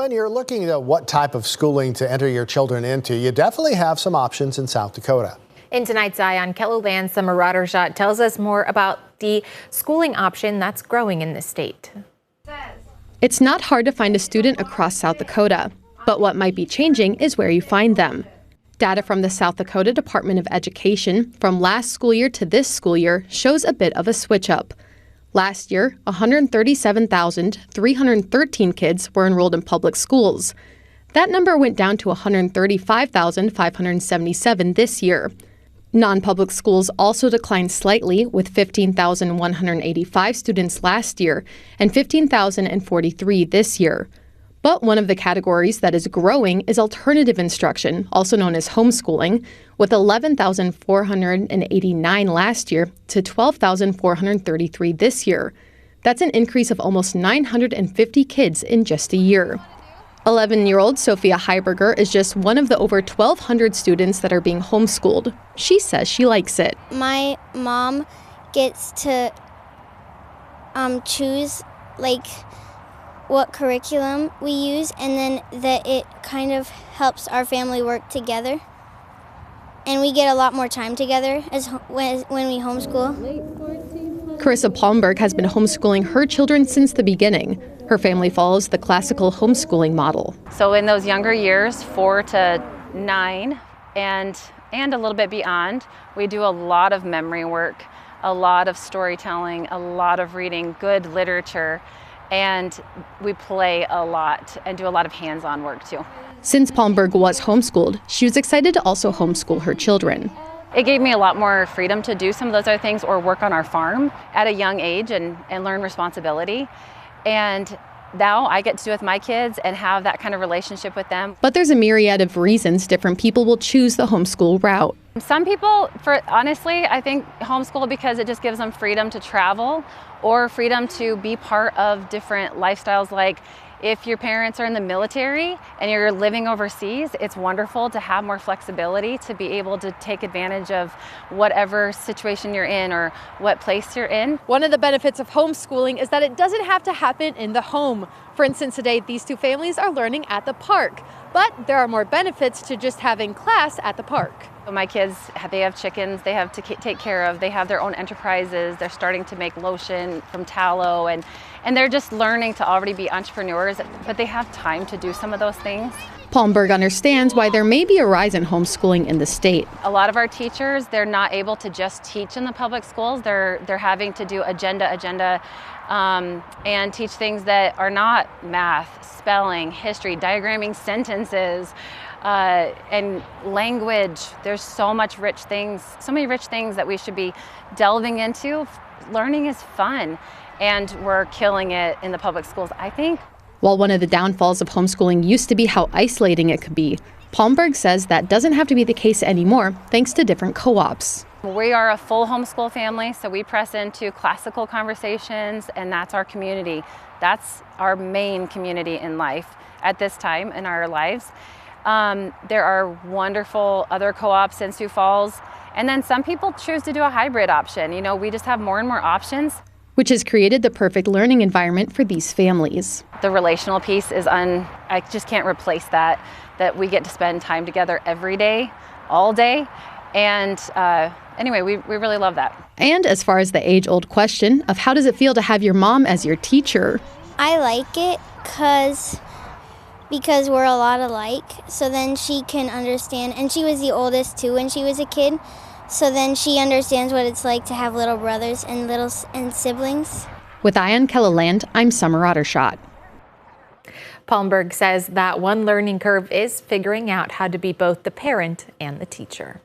When you're looking at what type of schooling to enter your children into, you definitely have some options in South Dakota. In tonight's Eye on Kelloland, Summer Roddershot tells us more about the schooling option that's growing in this state. It's not hard to find a student across South Dakota, but what might be changing is where you find them. Data from the South Dakota Department of Education from last school year to this school year shows a bit of a switch up. Last year, 137,313 kids were enrolled in public schools. That number went down to 135,577 this year. Non-public schools also declined slightly, with 15,185 students last year and 15,043 this year. But one of the categories that is growing is alternative instruction, also known as homeschooling, with 11,489 last year to 12,433 this year. That's an increase of almost 950 kids in just a year. 11-year-old Sophia Heiberger is just one of the over 1,200 students that are being homeschooled. She says she likes it. My mom gets to choose what curriculum we use, and then that it kind of helps our family work together. And we get a lot more time together when we homeschool. Carissa Palmberg has been homeschooling her children since the beginning. Her family follows the classical homeschooling model. So in those younger years, 4 to 9, and a little bit beyond, we do a lot of memory work, a lot of storytelling, a lot of reading good literature, and we play a lot and do a lot of hands-on work too. Since Palmberg was homeschooled, she was excited to also homeschool her children. It gave me a lot more freedom to do some of those other things or work on our farm at a young age and learn responsibility. And now I get to do it with my kids and have that kind of relationship with them. But there's a myriad of reasons different people will choose the homeschool route. Some people, honestly, I think homeschool because it just gives them freedom to travel or freedom to be part of different lifestyles. Like if your parents are in the military and you're living overseas, it's wonderful to have more flexibility to be able to take advantage of whatever situation you're in or what place you're in. One of the benefits of homeschooling is that it doesn't have to happen in the home. For instance, today these two families are learning at the park, but there are more benefits to just having class at the park. My kids, they have chickens they have to take care of. They have their own enterprises. They're starting to make lotion from tallow, and they're just learning to already be entrepreneurs, but they have time to do some of those things. Palmberg understands why there may be a rise in homeschooling in the state. A lot of our teachers, they're not able to just teach in the public schools. They're having to do agenda, and teach things that are not math, spelling, history, diagramming sentences, and language. There's so many rich things that we should be delving into. Learning is fun, and we're killing it in the public schools, I think. While one of the downfalls of homeschooling used to be how isolating it could be, Palmberg says that doesn't have to be the case anymore thanks to different co-ops. We are a full homeschool family, so we press into classical conversations, and that's our community. That's our main community in life at this time in our lives. There are wonderful other co-ops in Sioux Falls, and then some people choose to do a hybrid option. You know, we just have more and more options. Which has created the perfect learning environment for these families. The relational piece is I just can't replace that we get to spend time together every day, all day. And anyway, we really love that. And as far as the age-old question of how does it feel to have your mom as your teacher? I like it because we're a lot alike, so then she can understand, and she was the oldest too when she was a kid, so then she understands what it's like to have little brothers and siblings. With Eye on Kelloland, I'm Summer Roddershot. Palmberg says that one learning curve is figuring out how to be both the parent and the teacher.